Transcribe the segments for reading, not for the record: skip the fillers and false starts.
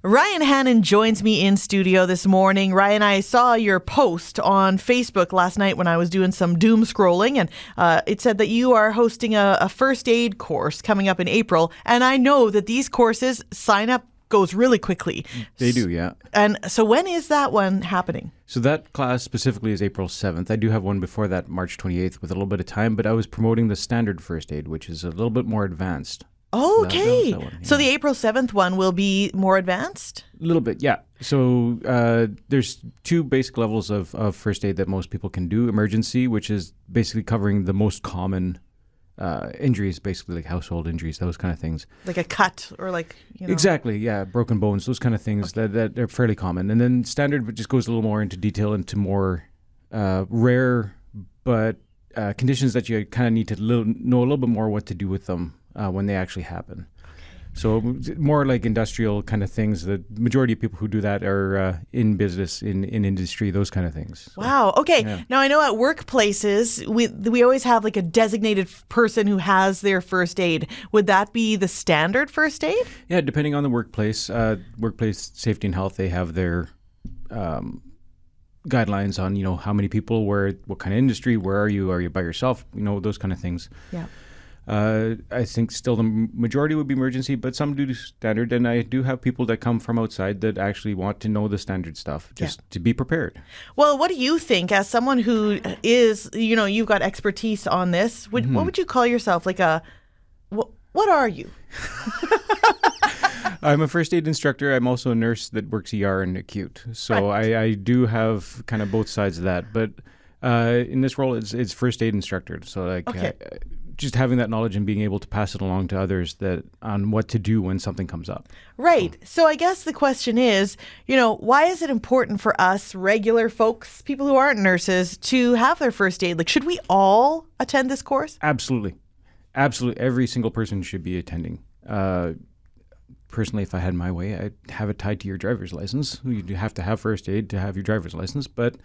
Ryan Hanan joins me in studio this morning. Ryan, I saw your post on Facebook last night when I was doing some doom scrolling, and it said that you are hosting a first aid course coming up in April. And I know that these courses, sign up goes really quickly. They do, yeah. And so when is that one happening? So that class specifically is April 7th. I do have one before that, March 28th, with a little bit of time, but I was promoting the standard first aid, which is a little bit more advanced. Oh, okay. That one, yeah. So the April 7th one will be more advanced? A little bit, yeah. So there's two basic levels of first aid that most people can do. Emergency, which is basically covering the most common injuries, basically like household injuries, those kind of things. Like a cut or like, Exactly, yeah. Broken bones, those kind of things that are fairly common. And then standard just goes a little more into detail, into more rare but conditions that you kind of need to know a little bit more what to do with them when they actually happen. So more like industrial kind of things. The majority of people who do that are in business, in industry, those kind of things. Wow. Okay. Yeah. Now, I know at workplaces, we always have like a designated person who has their first aid. Would that be the standard first aid? Yeah, depending on the workplace. Workplace safety and health, they have their guidelines on, how many people, what kind of industry, where are you by yourself, those kind of things. Yeah. I think still the majority would be emergency, but some do standard. And I do have people that come from outside that actually want to know the standard stuff, just to be prepared. Well, what do you think as someone who is, you've got expertise on this? What would you call yourself? Like what are you? I'm a first aid instructor. I'm also a nurse that works ER and acute. So right. I do have kind of both sides of that. But in this role, it's first aid instructor. So just having that knowledge and being able to pass it along to others on what to do when something comes up. Right. So I guess the question is, why is it important for us regular folks, people who aren't nurses, to have their first aid? Like, should we all attend this course? Absolutely. Absolutely. Every single person should be attending. Personally, if I had my way, I'd have it tied to your driver's license. You have to have first aid to have your driver's license, but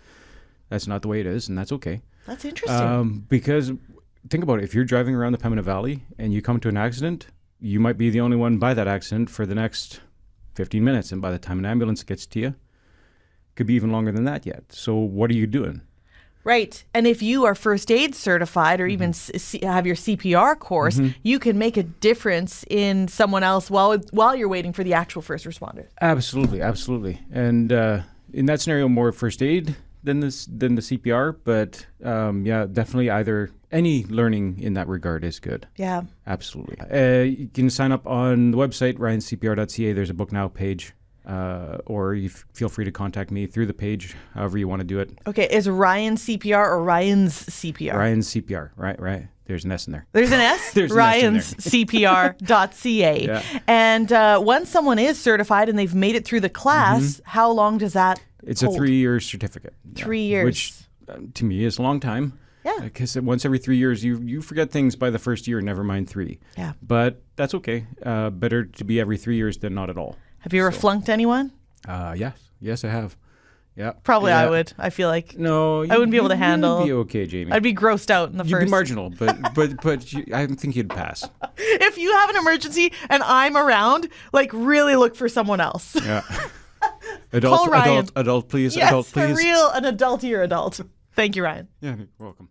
that's not the way it is, and that's okay. That's interesting. Because think about it. If you're driving around the Pembina Valley and you come to an accident, you might be the only one by that accident for the next 15 minutes. And by the time an ambulance gets to you, it could be even longer than that yet. So what are you doing? Right. And if you are first aid certified or even have your CPR course, you can make a difference in someone else while you're waiting for the actual first responder. Absolutely. Absolutely. And in that scenario, more first aid than the CPR, but definitely any learning in that regard is good. Yeah, absolutely. You can sign up on the website ryancpr.ca. There's a book now page, or you feel free to contact me through the page, however you want to do it. Okay, is Ryan CPR or Ryan's CPR? Ryan's CPR, right. There's an S in there. There's an S? There's Ryan's CPR.ca. Yeah. And once someone is certified and they've made it through the class, how long does that It's hold? a 3-year certificate. 3 years. Which to me is a long time. Yeah. Because once every 3 years, you forget things by the first year, never mind 3. Yeah. But that's okay. Better to be every 3 years than not at all. Have you ever flunked anyone? Yes, I have. Yeah. Probably yeah. I would. I feel like no, I wouldn't be able to handle. You'd be okay, Jamie. I'd be grossed out in the You'd first. be marginal, but I think you'd pass. If you have an emergency and I'm around, really look for someone else. Yeah. Call Ryan. Adult, please. Yes, Adult, please. For real, an adultier adult. Thank you, Ryan. Yeah, you're welcome.